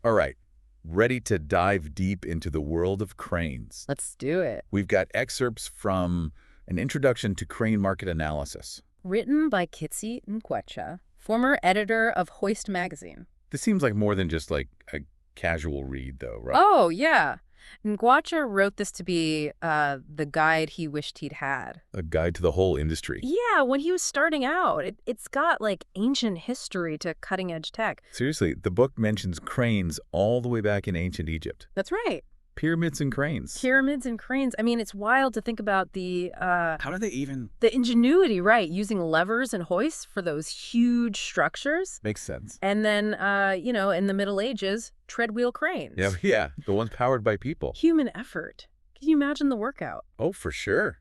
All right, ready to dive deep into the world of cranes. Let's do it. We've got excerpts from An Introduction to Crane Market Analysis. Written by Kizzi Nkwocha, former editor of Hoist magazine. This seems like more than just like a casual read, though, right? Oh, yeah. Nkwocha wrote this to be the guide he wished he'd had. A guide to the whole industry. Yeah, when he was starting out. It's got, like, ancient history to cutting-edge tech. Seriously, the book mentions cranes all the way back in ancient Egypt. That's right. Pyramids and cranes. Pyramids and cranes. I mean, it's wild to think about the How do they even... the ingenuity, right? Using levers and hoists for those huge structures. Makes sense. And then, in the Middle Ages, treadwheel cranes. Yeah, the ones powered by people. Human effort. Can you imagine the workout? Oh, for sure.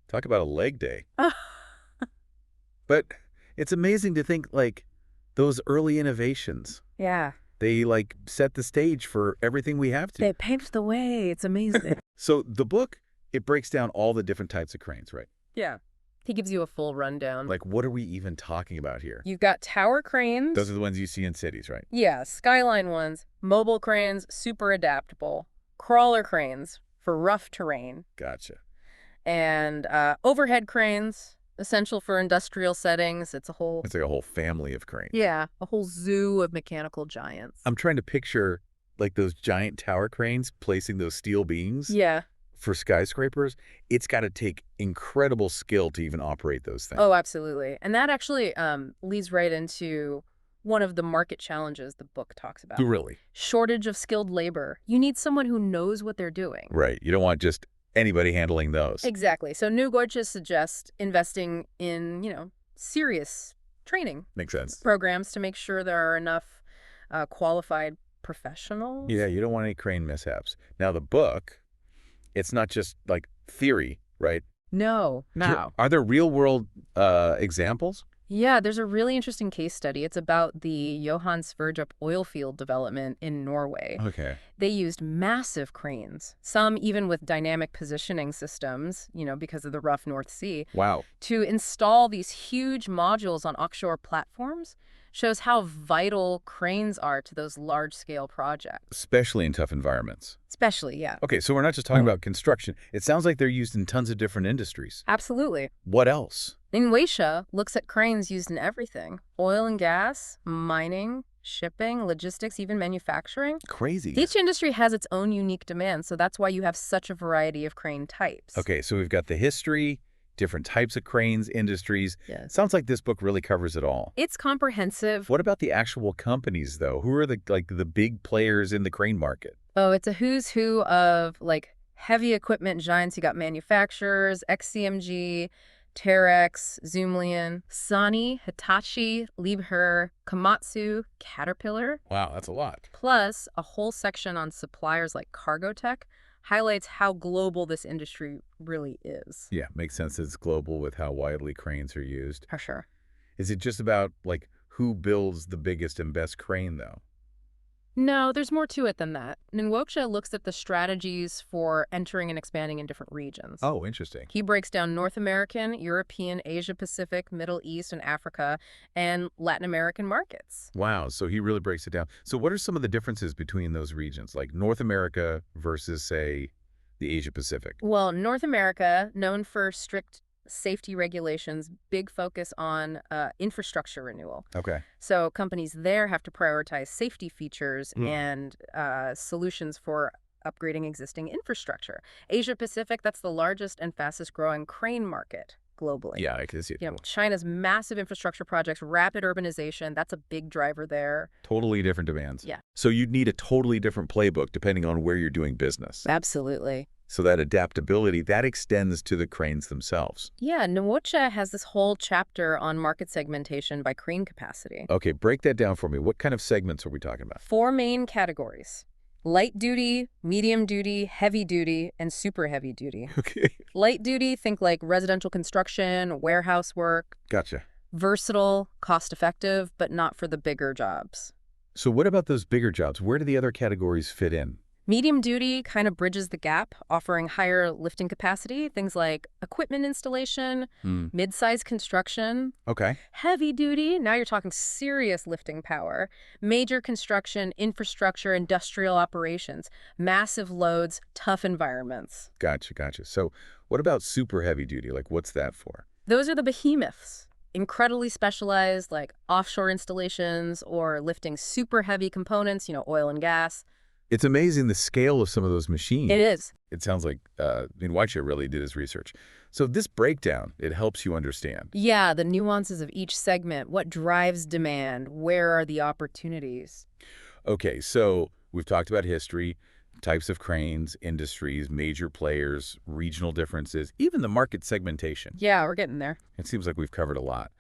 Talk about a leg day. But it's amazing to think, like, those early innovations. Yeah. They, like, set the stage for everything we have to. They paved the way. It's amazing. So the book, it breaks down all the different types of cranes, right? Yeah. He gives you a full rundown. Like, what are we even talking about here? You've got tower cranes. Those are the ones you see in cities, right? Yeah, skyline ones. Mobile cranes, super adaptable. Crawler cranes for rough terrain. Gotcha. And overhead cranes, essential for industrial settings. It's like a whole family of cranes. Yeah, a whole zoo of mechanical giants. I'm trying to picture, like, those giant tower cranes placing those steel beams. Yeah. For skyscrapers. It's got to take incredible skill to even operate those things. Oh, absolutely. And that actually leads right into one of the market challenges the book talks about. Really? Shortage of skilled labor. You need someone who knows what they're doing. Right. You don't want just anybody handling those. Exactly. So Nkwocha suggests investing in, serious training. Makes sense. Programs to make sure there are enough qualified professionals. Yeah, you don't want any crane mishaps. Now, the book, it's not just, like, theory, right? No. Are there real-world examples? Yeah, there's a really interesting case study. It's about the Johan Sverdrup oil field development in Norway. Okay. They used massive cranes, some even with dynamic positioning systems, because of the rough North Sea. Wow. To install these huge modules on offshore platforms. Shows how vital cranes are to those large-scale projects. Especially in tough environments. Especially, yeah. Okay, so we're not just talking about construction. It sounds like they're used in tons of different industries. Absolutely. What else? Nkwocha looks at cranes used in everything. Oil and gas, mining, shipping, logistics, even manufacturing. Crazy. Each industry has its own unique demands, so that's why you have such a variety of crane types. Okay, so we've got the history, different types of cranes, industries. Yes. Sounds like this book really covers it all. It's comprehensive. What about the actual companies, though? Who are the big players in the crane market? Oh, it's a who's who of, heavy equipment giants. You got manufacturers, XCMG, Terex, Zoomlion, Sony, Hitachi, Liebherr, Komatsu, Caterpillar. Wow, that's a lot. Plus, a whole section on suppliers like Cargotec highlights how global this industry really is. Yeah, makes sense. It's global with how widely cranes are used. For sure. Is it just about, who builds the biggest and best crane, though? No, there's more to it than that. Nkwocha looks at the strategies for entering and expanding in different regions. Oh, interesting. He breaks down North American, European, Asia-Pacific, Middle East and Africa, and Latin American markets. Wow, so he really breaks it down. So what are some of the differences between those regions, like North America versus, say, the Asia-Pacific? Well, North America, known for strict safety regulations, big focus on infrastructure renewal. Okay. So companies there have to prioritize safety features and solutions for upgrading existing infrastructure. Asia Pacific, that's the largest and fastest growing crane market globally. Yeah, I can see it. China's massive infrastructure projects, rapid urbanization, that's a big driver there. Totally different demands. Yeah. So you'd need a totally different playbook depending on where you're doing business. Absolutely. So that adaptability, that extends to the cranes themselves. Yeah, Nkwocha has this whole chapter on market segmentation by crane capacity. Okay, break that down for me. What kind of segments are we talking about? 4 main categories. Light duty, medium duty, heavy duty, and super heavy duty. Okay. Light duty, think like residential construction, warehouse work. Gotcha. Versatile, cost-effective, but not for the bigger jobs. So what about those bigger jobs? Where do the other categories fit in? Medium duty kind of bridges the gap, offering higher lifting capacity, things like equipment installation, Hmm. mid-size construction. Okay. Heavy duty, now you're talking serious lifting power, major construction, infrastructure, industrial operations, massive loads, tough environments. Gotcha, gotcha. So what about super heavy duty? Like, what's that for? Those are the behemoths, incredibly specialized, like offshore installations or lifting super heavy components, oil and gas. It's amazing the scale of some of those It machines. is. It sounds like Nkwocha really did his research. So this breakdown, it helps you understand. Yeah, the nuances of each segment, what drives demand, where are the opportunities? Okay, so we've talked about history, types of cranes, industries, major players, regional differences, even the market segmentation. Yeah, we're getting there. It seems like we've covered a lot.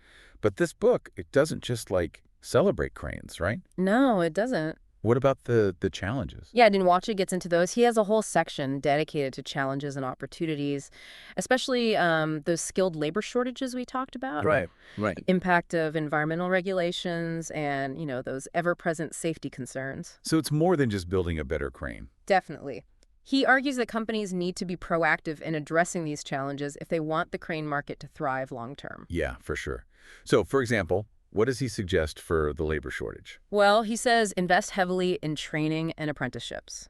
But this book, it doesn't just like celebrate cranes, right? No, it doesn't. What about the challenges? Yeah, Nkwocha gets into those. He has a whole section dedicated to challenges and opportunities, especially those skilled labor shortages we talked about. Right, right. Impact of environmental regulations and, those ever-present safety concerns. So it's more than just building a better crane. Definitely. He argues that companies need to be proactive in addressing these challenges if they want the crane market to thrive long-term. Yeah, for sure. So, for example, what does he suggest for the labor shortage? Well, he says invest heavily in training and apprenticeships.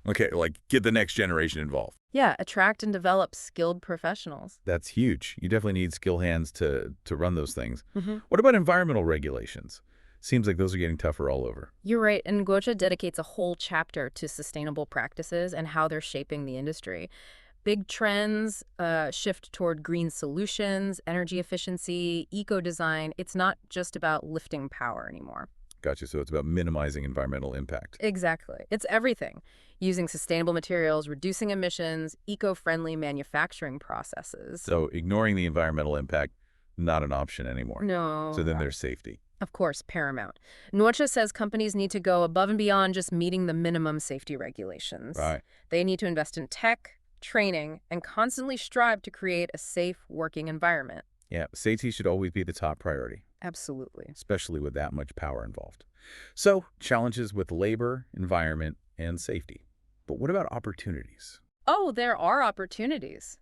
Okay, like get the next generation involved. Yeah, attract and develop skilled professionals. That's huge. You definitely need skilled hands to run those things. Mm-hmm. What about environmental regulations? Seems like those are getting tougher all over. You're right, and Nkwocha dedicates a whole chapter to sustainable practices and how they're shaping the industry. Big trends shift toward green solutions, energy efficiency, eco-design. It's not just about lifting power anymore. Gotcha. So it's about minimizing environmental impact. Exactly. It's everything. Using sustainable materials, reducing emissions, eco-friendly manufacturing processes. So ignoring the environmental impact, not an option anymore. No. So then there's safety. Of course, paramount. Nkwocha says companies need to go above and beyond just meeting the minimum safety regulations. Right. They need to invest in tech, training, and constantly strive to create a safe working environment. Yeah, safety should always be the top priority, Absolutely. especially with that much power involved. So challenges with labor, environment, and safety. But what about opportunities? Oh, there are opportunities.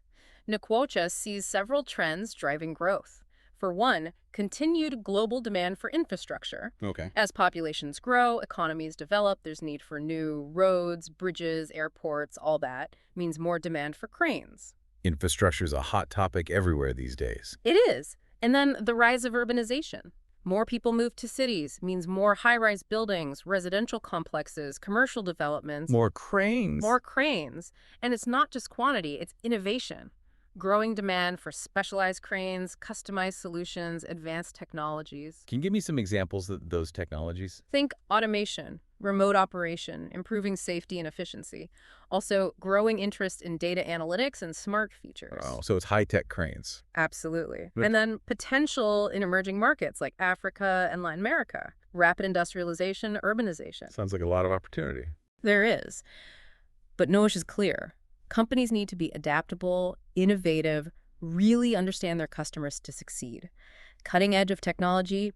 Nkwocha sees several trends driving growth. For one, continued global demand for infrastructure. Okay. As populations grow, economies develop, there's need for new roads, bridges, airports, all that means more demand for cranes. Infrastructure is a hot topic everywhere these days. It is. And then the rise of urbanization. More people move to cities means more high-rise buildings, residential complexes, commercial developments. More cranes. More cranes. And it's not just quantity, it's innovation. Growing demand for specialized cranes, customized solutions, advanced technologies. Can you give me some examples of those technologies? Think automation, remote operation, improving safety and efficiency. Also, growing interest in data analytics and smart features. Oh, so it's high-tech cranes. Absolutely. But- And then potential in emerging markets like Africa and Latin America. Rapid industrialization, urbanization. Sounds like a lot of opportunity. There is. But Nosh is clear. Companies need to be adaptable, innovative, really understand their customers to succeed. Cutting edge of technology,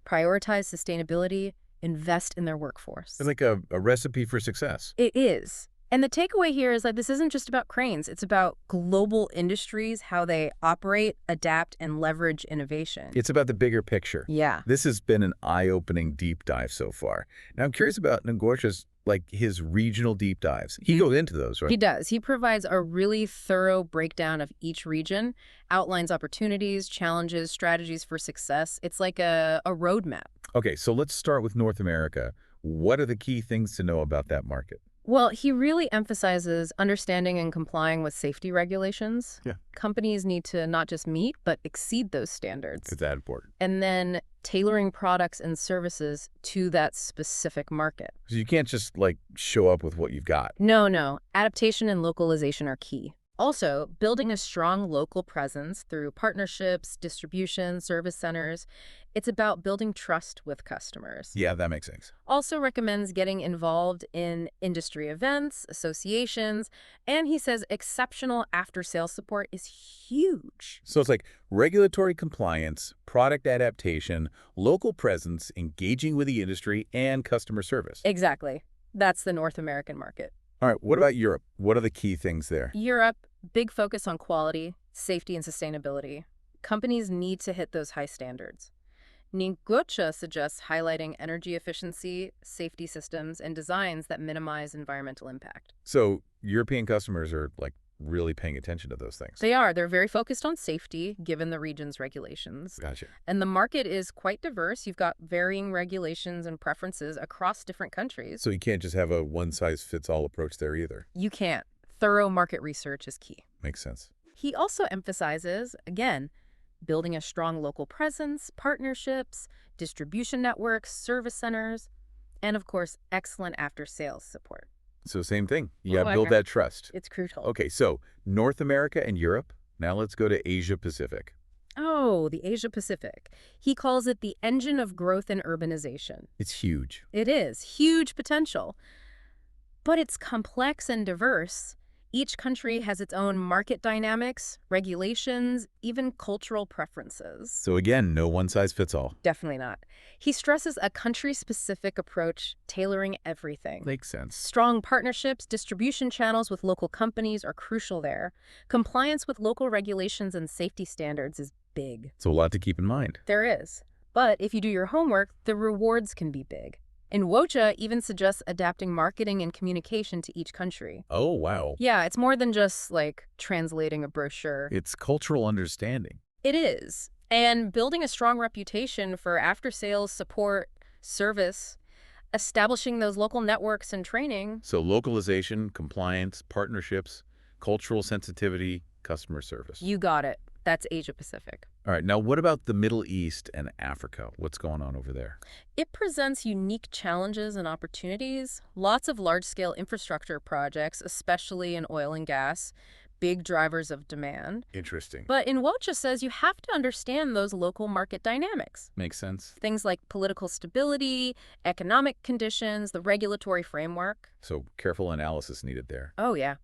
prioritize sustainability, invest in their workforce. It's like a recipe for success. It is. And the takeaway here is that this isn't just about cranes. It's about global industries, how they operate, adapt, and leverage innovation. It's about the bigger picture. Yeah. This has been an eye-opening deep dive so far. Now I'm curious about Nkwocha's, his regional deep dives. He goes into those, right? He does. He provides a really thorough breakdown of each region, outlines opportunities, challenges, strategies for success. It's like a roadmap. Okay, so let's start with North America. What are the key things to know about that market? Well, he really emphasizes understanding and complying with safety regulations. Yeah. Companies need to not just meet, but exceed those standards. It's that important. And then tailoring products and services to that specific market. So you can't just, show up with what you've got. No. Adaptation and localization are key. Also, building a strong local presence through partnerships, distribution, service centers. It's about building trust with customers. Yeah, that makes sense. Also recommends getting involved in industry events, associations, and he says exceptional after-sales support is huge. So it's like regulatory compliance, product adaptation, local presence, engaging with the industry, and customer service. Exactly. That's the North American market. All right, what about Europe? What are the key things there? Europe, big focus on quality, safety, and sustainability. Companies need to hit those high standards. Nkwocha suggests highlighting energy efficiency, safety systems, and designs that minimize environmental impact. So European customers are like really paying attention to those things. They are. They're very focused on safety, given the region's regulations. Gotcha. And the market is quite diverse. You've got varying regulations and preferences across different countries. So you can't just have a one-size-fits-all approach there either. You can't. Thorough market research is key. Makes sense. He also emphasizes, again, building a strong local presence, partnerships, distribution networks, service centers, and of course, excellent after-sales support. So same thing. You got to Oh, build okay. that trust. It's crucial. Okay, so North America and Europe. Now let's go to Asia Pacific. Oh, the Asia Pacific. He calls it the engine of growth and urbanization. It's huge. It is. Huge potential. But it's complex and diverse. Each country has its own market dynamics, regulations, even cultural preferences. So again, no one-size-fits-all. Definitely not. He stresses a country-specific approach, tailoring everything. Makes sense. Strong partnerships, distribution channels with local companies are crucial there. Compliance with local regulations and safety standards is big. So a lot to keep in mind. There is. But if you do your homework, the rewards can be big. Nkwocha even suggests adapting marketing and communication to each country. Oh, wow. Yeah, it's more than just, like, translating a brochure. It's cultural understanding. It is. And building a strong reputation for after-sales support, service, establishing those local networks and training. So localization, compliance, partnerships, cultural sensitivity, customer service. You got it. That's Asia Pacific. All right, now what about the Middle East and Africa? What's going on over there? It presents unique challenges and opportunities. Lots of large-scale infrastructure projects, especially in oil and gas, big drivers of demand. Interesting. But Nkwocha says you have to understand those local market dynamics. Makes sense. Things like political stability, economic conditions, the regulatory framework. So careful analysis needed there. Oh, yeah.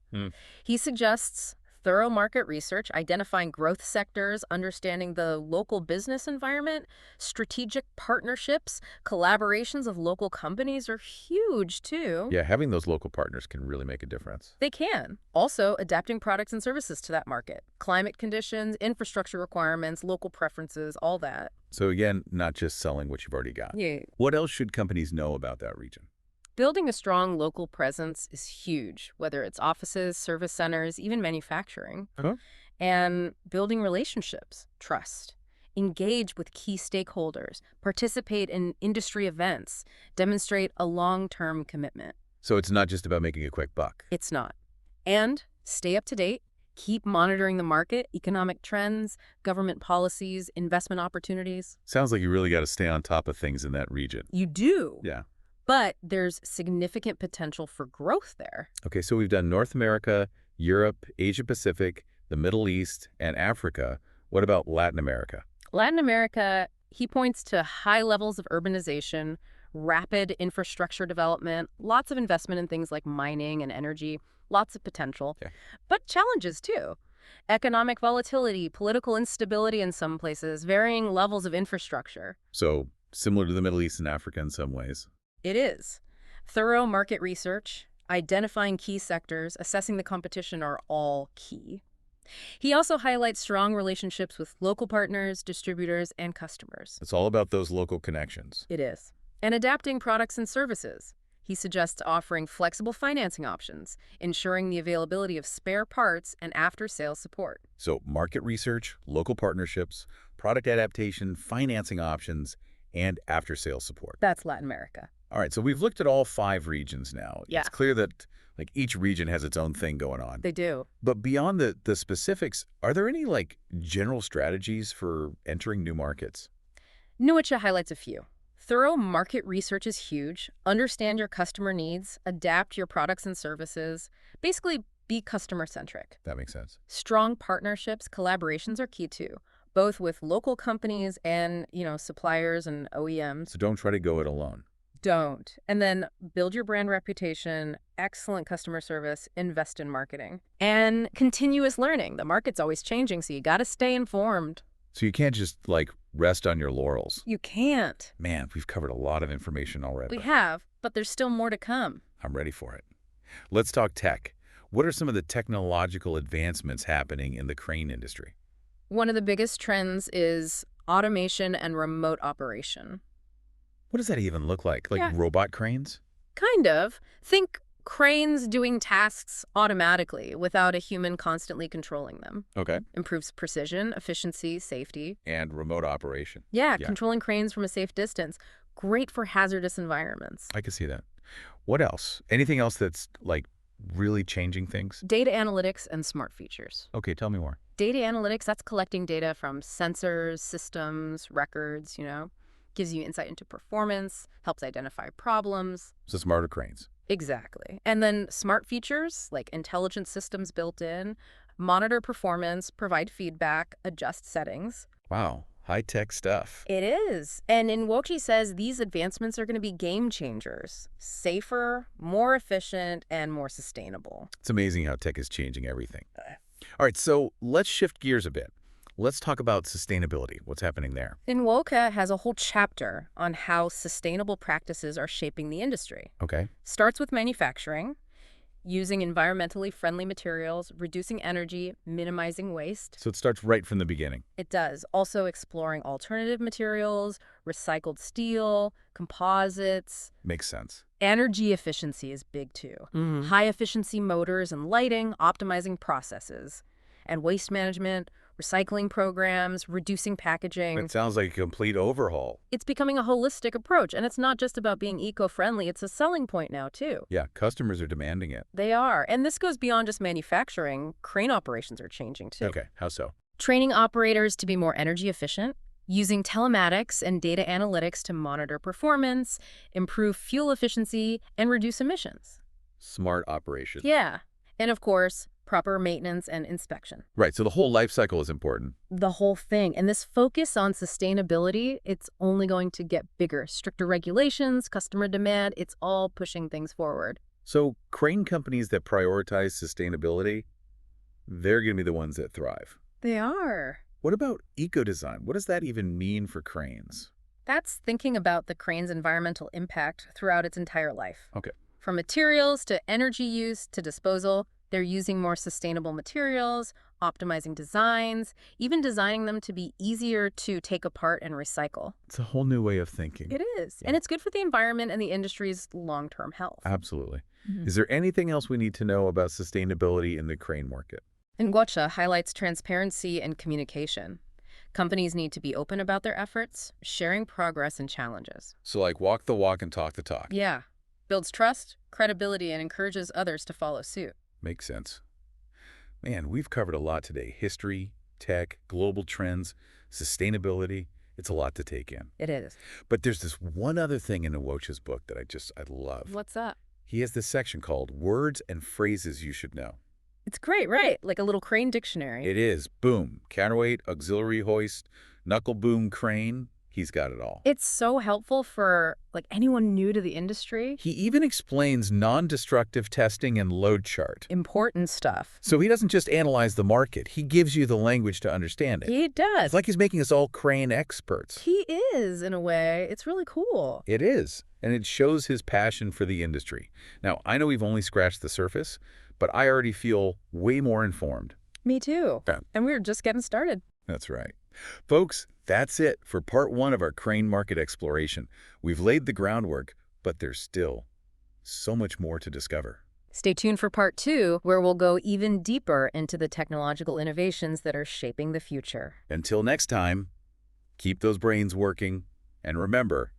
He suggests thorough market research, identifying growth sectors, understanding the local business environment, strategic partnerships, collaborations of local companies are huge, too. Yeah, having those local partners can really make a difference. They can. Also, adapting products and services to that market. Climate conditions, infrastructure requirements, local preferences, all that. So again, not just selling what you've already got. Yeah. What else should companies know about that region? Building a strong local presence is huge, whether it's offices, service centers, even manufacturing. And building relationships, trust. Engage with key stakeholders, participate in industry events, demonstrate a long-term commitment. So it's not just about making a quick buck. It's not. And stay up to date. Keep monitoring the market, economic trends, government policies, investment opportunities. Sounds like you really got to stay on top of things in that region. You do. Yeah. But there's significant potential for growth there. Okay, so we've done North America, Europe, Asia Pacific, the Middle East, and Africa. What about Latin America? Latin America, he points to high levels of urbanization, rapid infrastructure development, lots of investment in things like mining and energy, lots of potential, but challenges too. Economic volatility, political instability in some places, varying levels of infrastructure. So similar to the Middle East and Africa in some ways. It is. Thorough market research, identifying key sectors, assessing the competition are all key. He also highlights strong relationships with local partners, distributors, and customers. It's all about those local connections. It is. And adapting products and services. He suggests offering flexible financing options, ensuring the availability of spare parts and after-sales support. So market research, local partnerships, product adaptation, financing options, and after-sales support. That's Latin America. All right, so we've looked at all 5 regions now. Yeah. It's clear that like each region has its own thing going on. They do. But beyond the specifics, are there any like general strategies for entering new markets? Nkwocha highlights a few. Thorough market research is huge. Understand your customer needs, adapt your products and services. Basically, be customer-centric. That makes sense. Strong partnerships, collaborations are key too, both with local companies and, suppliers and OEMs. So don't try to go it alone. Don't. And then build your brand reputation, excellent customer service, invest in marketing. And continuous learning. The market's always changing, so you got to stay informed. So you can't just like rest on your laurels. You can't. Man, we've covered a lot of information already. We have, but there's still more to come. I'm ready for it. Let's talk tech. What are some of the technological advancements happening in the crane industry? One of the biggest trends is automation and remote operation. What does that even look like? Like Yeah, robot cranes? kind of. Think cranes doing tasks automatically without a human constantly controlling them. Okay. Improves precision, efficiency, safety. And remote operation. Yeah, Yeah, controlling cranes from a safe distance. Great for hazardous environments. I can see that. What else? Anything else that's like really changing things? Data analytics and smart features. Okay, tell me more. Data analytics, that's collecting data from sensors, systems, records, gives you insight into performance, helps identify problems. So smarter cranes. Exactly. And then smart features like intelligent systems built in, monitor performance, provide feedback, adjust settings. Wow, high-tech stuff. It is. And Nkwocha says these advancements are going to be game changers. Safer, more efficient, and more sustainable. It's amazing how tech is changing everything. All right, so let's shift gears a bit. Let's talk about sustainability. What's happening there? Nkwocha has a whole chapter on how sustainable practices are shaping the industry. Okay. Starts with manufacturing, using environmentally friendly materials, reducing energy, minimizing waste. So it starts right from the beginning. It does. Also exploring alternative materials, recycled steel, composites. Makes sense. Energy efficiency is big too. High efficiency motors and lighting, optimizing processes. And waste management, recycling programs, reducing packaging. It sounds like a complete overhaul. It's becoming a holistic approach, and it's not just about being eco-friendly. It's a selling point now, too. Yeah, customers are demanding it. They are. And this goes beyond just manufacturing. Crane operations are changing, too. Okay, how so? Training operators to be more energy efficient, using telematics and data analytics to monitor performance, improve fuel efficiency, and reduce emissions. Smart operation. Yeah. And of course, proper maintenance and inspection. Right, so the whole life cycle is important. The whole thing. And this focus on sustainability, it's only going to get bigger. Stricter regulations, customer demand, it's all pushing things forward. So crane companies that prioritize sustainability, they're going to be the ones that thrive. They are. What about eco-design? What does that even mean for cranes? That's thinking about the crane's environmental impact throughout its entire life. Okay. From materials to energy use to disposal, they're using more sustainable materials, optimizing designs, even designing them to be easier to take apart and recycle. It's a whole new way of thinking. It is. Yeah. And it's good for the environment and the industry's long-term health. Absolutely. Is there anything else we need to know about sustainability in the crane market? Nkwocha highlights transparency and communication. Companies need to be open about their efforts, sharing progress and challenges. So like walk the walk and talk the talk. Yeah. Builds trust, credibility, and encourages others to follow suit. Makes sense. Man, we've covered a lot today. History, tech, global trends, sustainability. It's a lot to take in. It is. But there's this one other thing in Nkwocha's book that I love. What's up? He has this section called Words and Phrases You Should Know. It's great, right? Like a little crane dictionary. It is. Boom. Counterweight, auxiliary hoist, knuckle boom crane. He's got it all. It's so helpful for anyone new to the industry. He even explains non-destructive testing and load chart. Important stuff. So he doesn't just analyze the market. He gives you the language to understand it. He does. It's like he's making us all crane experts. He is, in a way. It's really cool. It is. And it shows his passion for the industry. Now, I know we've only scratched the surface, but I already feel way more informed. Me too. Yeah. And we're just getting started. That's right. Folks, that's it for part 1 of our crane market exploration. We've laid the groundwork, but there's still so much more to discover. Stay tuned for part 2, where we'll go even deeper into the technological innovations that are shaping the future. Until next time, keep those brains working, and remember,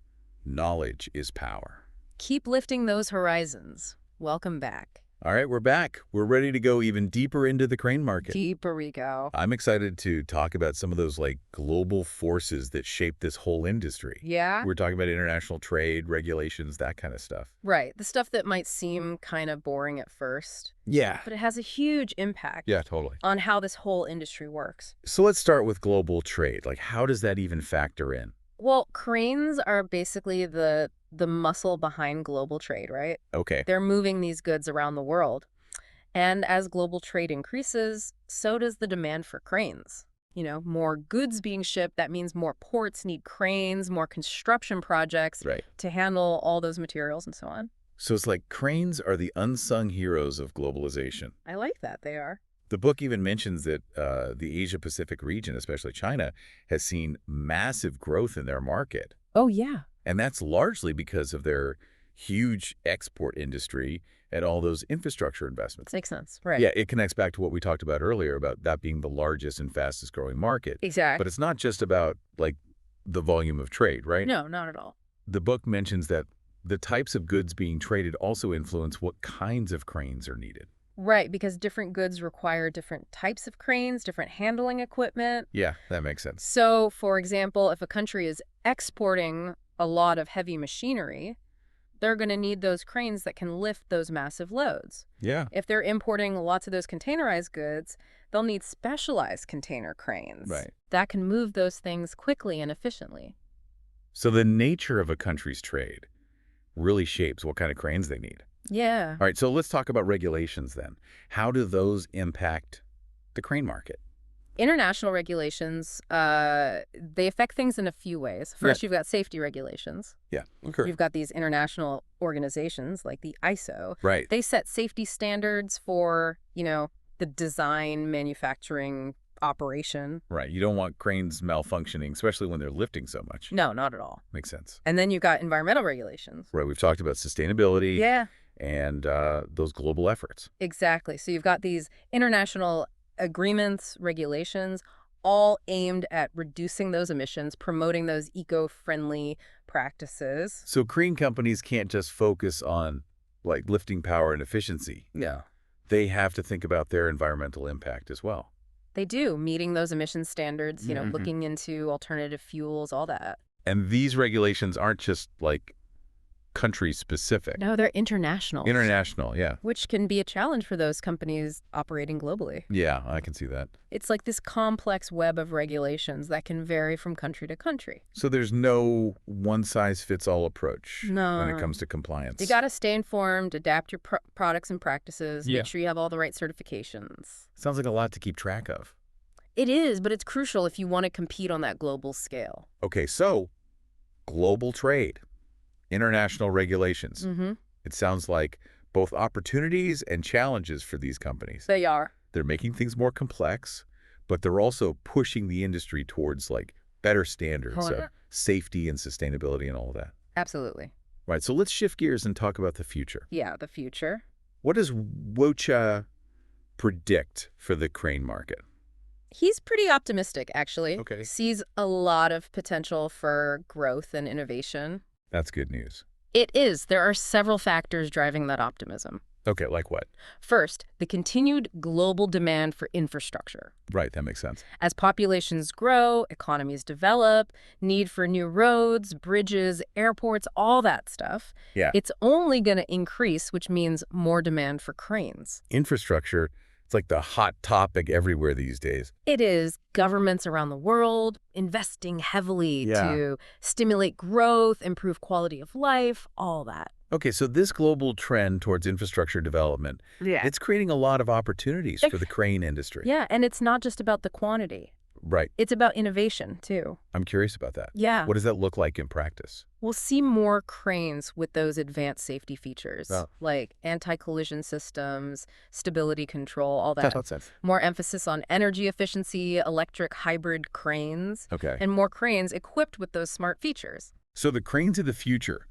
knowledge is power. Keep lifting those horizons. Welcome back. All right, we're back. We're ready to go even deeper into the crane market. Deeper we go. I'm excited to talk about some of those global forces that shape this whole industry. Yeah? We're talking about international trade, regulations, that kind of stuff. Right. The stuff that might seem kind of boring at first, Yeah. but it has a huge impact Yeah, totally. on how this whole industry works. So let's start with global trade. How does that even factor in? Well, cranes are basically the muscle behind global trade, right? Okay. They're moving these goods around the world. And as global trade increases, so does the demand for cranes. More goods being shipped, that means more ports need cranes, more construction projects Right. to handle all those materials and so on. So it's like cranes are the unsung heroes of globalization. I like that. They are. The book even mentions that the Asia-Pacific region, especially China, has seen massive growth in their market. Oh, yeah. And that's largely because of their huge export industry and all those infrastructure investments. Makes sense. Right. Yeah, it connects back to what we talked about earlier about that being the largest and fastest growing market. Exactly. But it's not just about, like, the volume of trade, right? No, not at all. The book mentions that the types of goods being traded also influence what kinds of cranes are needed. Right, because different goods require different types of cranes, different handling equipment. Yeah, that makes sense. So, for example, if a country is exporting a lot of heavy machinery, they're going to need those cranes that can lift those massive loads. Yeah. If they're importing lots of those containerized goods, they'll need specialized container cranes Right. that can move those things quickly and efficiently. So the nature of a country's trade really shapes what kind of cranes they need. Yeah. All right, so let's talk about regulations then. How do those impact the crane market? International regulations, they affect things in a few ways. First, you've got safety regulations. Yeah, sure. You've got these international organizations like the ISO. Right. They set safety standards for, the design, manufacturing, operation. Right. You don't want cranes malfunctioning, especially when they're lifting so much. No, not at all. Makes sense. And then you've got environmental regulations. Right. We've talked about sustainability Yeah, and those global efforts. exactly. So you've got these international agreements, regulations, all aimed at reducing those emissions, promoting those eco-friendly practices. So crane companies can't just focus on, like, lifting power and efficiency. Yeah. They have to think about their environmental impact as well. They do, meeting those emission standards, Mhm. looking into alternative fuels, all that. And these regulations aren't just, like, country-specific. No, they're international. International, yeah. Which can be a challenge for those companies operating globally. Yeah, I can see that. It's like this complex web of regulations that can vary from country to country. So there's no one-size-fits-all approach No. when it comes to compliance. You got to stay informed, adapt your products and practices, Yeah. make sure you have all the right certifications. Sounds like a lot to keep track of. It is, but it's crucial if you want to compete on that global scale. Okay, so global trade, international regulations. Mm-hmm. It sounds like both opportunities and challenges for these companies. They are. They're making things more complex, but they're also pushing the industry towards, like, better standards Oh, of yeah. safety and sustainability and all of that. Absolutely. Right, so let's shift gears and talk about the future. Yeah, the future. What does Nkwocha predict for the crane market? He's pretty optimistic, actually. Okay. Sees a lot of potential for growth and innovation. That's good news. It is. There are several factors driving that optimism. Okay, like what? First, the continued global demand for infrastructure. Right, that makes sense. As populations grow, economies develop, need for new roads, bridges, airports, all that stuff, Yeah. it's only going to increase, which means more demand for cranes. Infrastructure, it's like the hot topic everywhere these days. It is governments around the world investing heavily Yeah. to stimulate growth, improve quality of life, all that. Okay, so this global trend towards infrastructure development, it's creating a lot of opportunities for the crane industry. Yeah, and it's not just about the quantity. Right. It's about innovation, too. I'm curious about that. Yeah. What does that look like in practice? We'll see more cranes with those advanced safety features, Oh. like anti-collision systems, stability control, all that. Makes sense. More emphasis on energy efficiency, electric hybrid cranes, Okay. and more cranes equipped with those smart features. So the cranes of the future,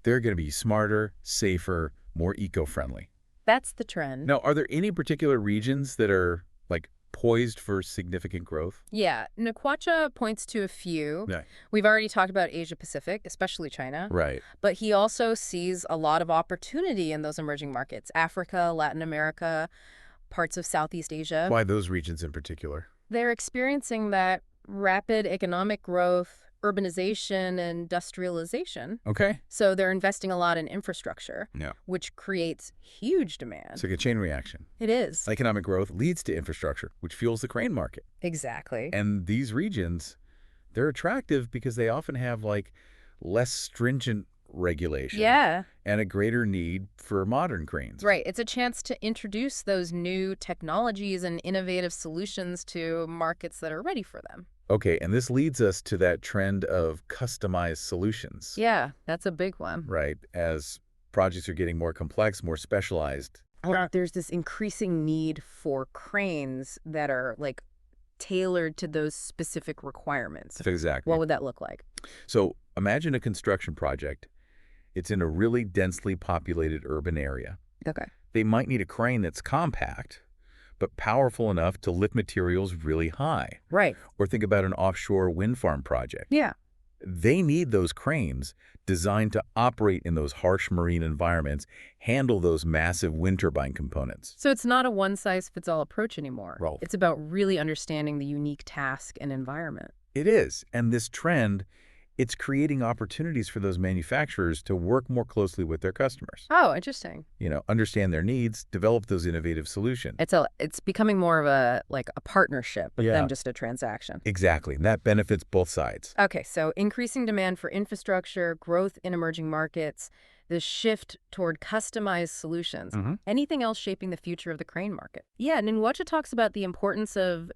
they're going to be smarter, safer, more eco-friendly. That's the trend. Now, are there any particular regions that are, like, poised for significant growth? Yeah, Nkwocha points to a few. Yeah. We've already talked about Asia Pacific, especially China. Right. But he also sees a lot of opportunity in those emerging markets, Africa, Latin America, parts of Southeast Asia. Why those regions in particular? They're experiencing that rapid economic growth, urbanization, and industrialization. Okay. So they're investing a lot in infrastructure, Yeah. which creates huge demand. It's like a chain reaction. It is. Economic growth leads to infrastructure, which fuels the crane market. Exactly. And these regions, they're attractive because they often have, like, less stringent regulation. Yeah. And a greater need for modern cranes. Right. It's a chance to introduce those new technologies and innovative solutions to markets that are ready for them. Okay, and this leads us to that trend of customized solutions. Yeah, that's a big one. Right, as Projects are getting more complex, more specialized. There's this increasing need for cranes that are like tailored to those specific requirements. Exactly. What would that look like? So imagine a construction project. It's in a really densely populated urban area. Okay. They might need a crane that's compact, but powerful enough to lift materials really high. Right. Or think about an offshore wind farm project. Yeah. They need those cranes designed to operate in those harsh marine environments, handle those massive wind turbine components. So it's not a one-size-fits-all approach anymore. Well, It's about really understanding the unique task and environment. it is. And this trend, it's creating opportunities for those manufacturers to work more closely with their customers. Oh, interesting. Understand their needs, develop those innovative solutions. It's becoming more of a partnership Yeah. than just a transaction. Exactly. And that benefits both sides. Okay, so increasing demand for infrastructure, growth in emerging markets, the shift toward customized solutions. Anything else shaping the future of the crane market? Yeah, Nkwocha talks about the importance of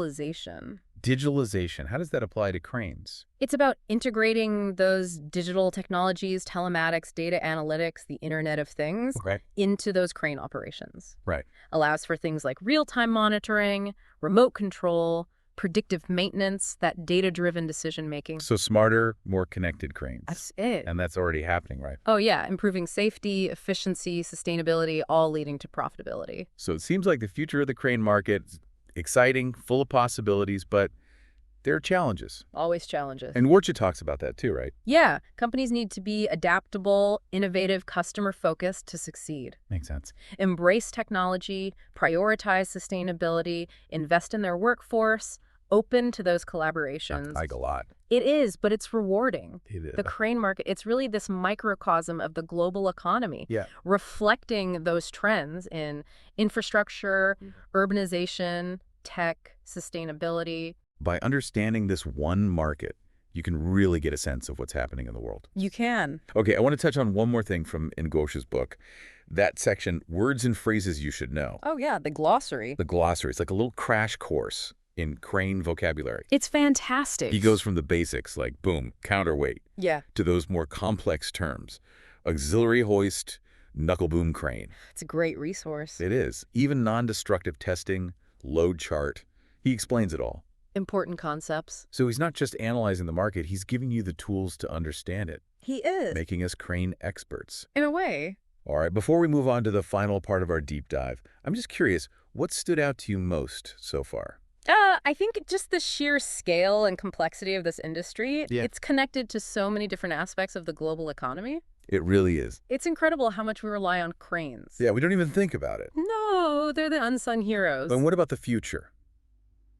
digitalization. Digitalization, how does that apply to cranes? It's about integrating those digital technologies, telematics, data analytics, the Internet of Things, Right. into those crane operations. Right. Allows for things like real-time monitoring, remote control, predictive maintenance, that data-driven decision-making. So smarter, more connected cranes. That's it. And that's already happening, right? Oh, yeah, improving safety, efficiency, sustainability, all leading to profitability. So it seems like the future of the crane market is exciting, full of possibilities, but there are challenges. Always challenges. And Nkwocha talks about that too, right? Yeah, companies need to be adaptable, innovative, customer-focused to succeed. Makes sense. Embrace technology, prioritize sustainability, invest in their workforce, open to those collaborations. Like a lot. It is, but it's rewarding. It is. The crane market, it's really this microcosm of the global economy, Yeah. reflecting those trends in infrastructure, urbanization, tech, sustainability. By understanding this one market, you can really get a sense of what's happening in the world. You can. Okay, I want to touch on one more thing from Nkwocha's book. That section, words and phrases you should know. Oh, yeah, the glossary. The glossary. It's like a little crash course in crane vocabulary. It's fantastic. He goes from the basics, like boom, counterweight, Yeah, to those more complex terms. Auxiliary hoist, knuckle boom crane. it's a great resource. It is. Even non-destructive testing, load chart. He explains it all. Important concepts. So he's not just analyzing the market, he's giving you the tools to understand it, He is. making us crane experts. In a way. All right, before we move on to the final part of our deep dive, I'm just curious, what stood out to you most so far? I think just the sheer scale and complexity of this industry, Yeah. it's connected to so many different aspects of the global economy. It really is. It's incredible how much we rely on cranes. Yeah, we don't even think about it. No, they're the unsung heroes. And what about the future?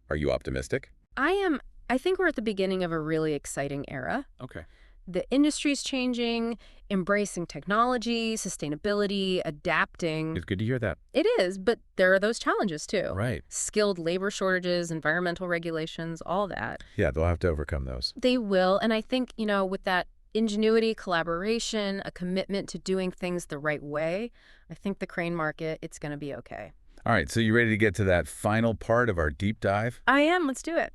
Are you optimistic? I think we're at the beginning of a really exciting era. Okay. The industry's changing, embracing technology, sustainability, adapting. It's good to hear that. It is, but there are those challenges too. Right. Skilled labor shortages, environmental regulations, all that. Yeah, they'll have to overcome those. They will, and I think, with that ingenuity, collaboration, a commitment to doing things the right way, I think the crane market, it's going to be okay. All right, so you ready to get to that final part of our deep dive? I am. Let's do it.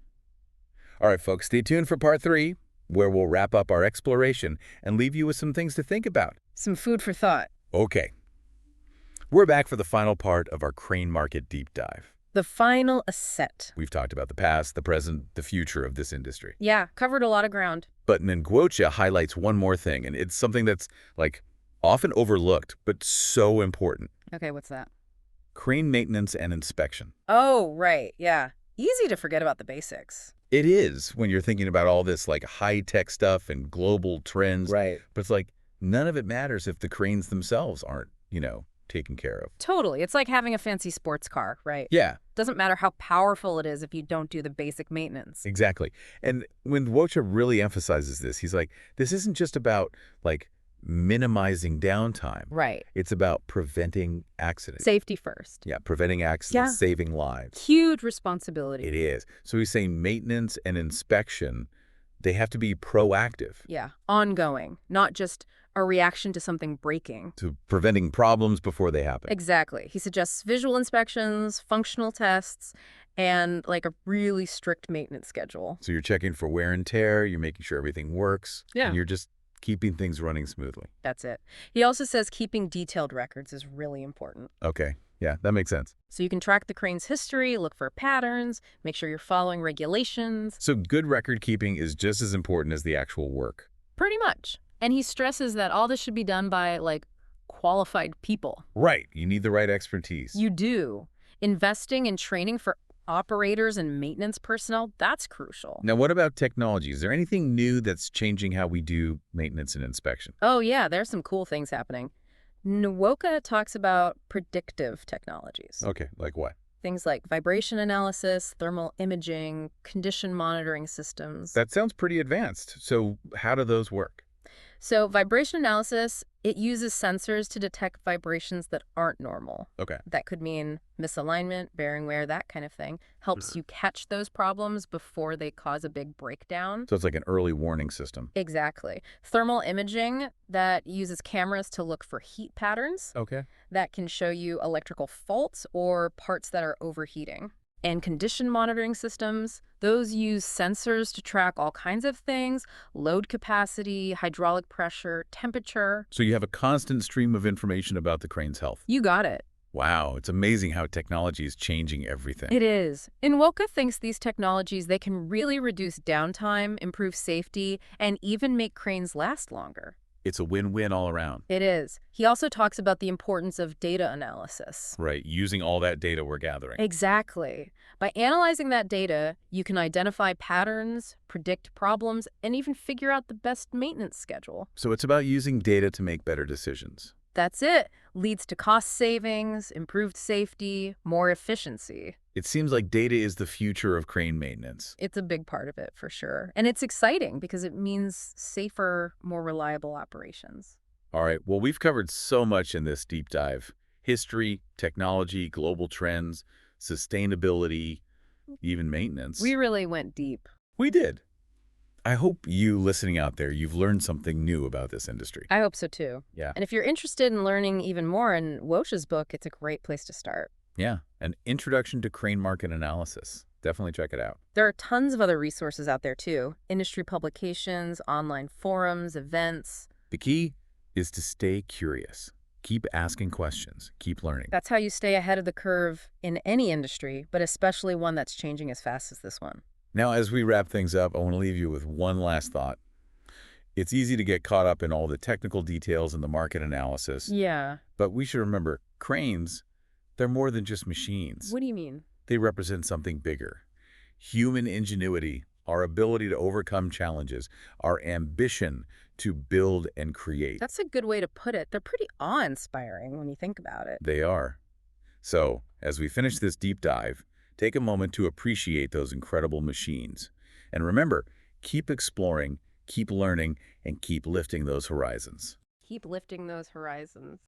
All right, folks, stay tuned for part 3, where we'll wrap up our exploration and leave you with some things to think about. Some food for thought. Okay. We're back for the final part of our crane market deep dive. The final ascent. We've talked about the past, the present, the future of this industry. Yeah, covered a lot of ground. But Nkwocha highlights one more thing, and it's something that's, often overlooked, but so important. Okay, what's that? Crane maintenance and inspection. Oh, right. Yeah. Easy to forget about the basics. It is when you're thinking about all this, high-tech stuff and global trends. Right. But it's none of it matters if the cranes themselves aren't, taken care of. Totally. It's like having a fancy sports car, right? Yeah. Doesn't matter how powerful it is if you don't do the basic maintenance. Exactly. And when Nkwocha really emphasizes this, he's like, this isn't just about, minimizing downtime. Right. It's about preventing accidents. Safety first. Yeah, preventing accidents, Yeah. saving lives. Huge responsibility. It is. So he's saying maintenance and inspection, they have to be proactive Yeah. Ongoing, not just a reaction to something breaking. to preventing problems before they happen. Exactly. He suggests visual inspections, functional tests, and a really strict maintenance schedule. So you're checking for wear and tear, you're making sure everything works, Yeah. and you're just Keeping things running smoothly. That's it. He also says keeping detailed records is really important. Okay. Yeah, that makes sense. So you can track the crane's history, look for patterns, make sure you're following regulations. So good record keeping is just as important as the actual work. Pretty much. And he stresses that all this should be done by, like, qualified people. Right. You need the right expertise. You do. Investing in training for operators and maintenance personnel, that's crucial. Now, what about technology? Is there anything new that's changing how we do maintenance and inspection? Oh, yeah, there's some cool things happening. Nwokha talks about predictive technologies. Okay, like what? Things like vibration analysis, thermal imaging, condition monitoring systems. That sounds pretty advanced. So how do those work? So vibration analysis, it uses sensors to detect vibrations that aren't normal. Okay. That could mean misalignment, bearing wear, that kind of thing. Helps you catch those problems before they cause a big breakdown. So it's like an early warning system. Exactly. Thermal imaging, that uses cameras to look for heat patterns. Okay. That can show you electrical faults or parts that are overheating. And condition monitoring systems, those use sensors to track all kinds of things: load capacity, hydraulic pressure, temperature. So you have a constant stream of information about the crane's health. You got it. Wow, it's amazing how technology is changing everything. It is. Nwokha thinks these technologies, they can really reduce downtime, improve safety, and even make cranes last longer. It's a win-win all around. It is. He also talks about the importance of data analysis. Right, using all that data we're gathering. Exactly. By analyzing that data, you can identify patterns, predict problems, and even figure out the best maintenance schedule. So it's about using data to make better decisions. That's it. Leads to cost savings, improved safety, more efficiency. It seems like data is the future of crane maintenance. It's a big part of it, for sure. And it's exciting because it means safer, more reliable operations. All right, well, we've covered so much in this deep dive. History, technology, global trends, sustainability, even maintenance. We really went deep. We did. I hope you listening out there, you've learned something new about this industry. I hope so, too. Yeah. And if you're interested in learning even more in Nkwocha's book, it's a great place to start. Yeah, an introduction to crane market analysis. Definitely check it out. There are tons of other resources out there, too. Industry publications, online forums, events. The key is to stay curious. Keep asking questions. Keep learning. That's how you stay ahead of the curve in any industry, but especially one that's changing as fast as this one. Now, as we wrap things up, I want to leave you with one last thought. It's easy to get caught up in all the technical details and the market analysis. Yeah. But we should remember, cranes, they're more than just machines. What do you mean? They represent something bigger. Human ingenuity, our ability to overcome challenges, our ambition to build and create. That's a good way to put it. They're pretty awe-inspiring when you think about it. They are. So, as we finish this deep dive, take a moment to appreciate those incredible machines. And remember, keep exploring, keep learning, and keep lifting those horizons. Keep lifting those horizons.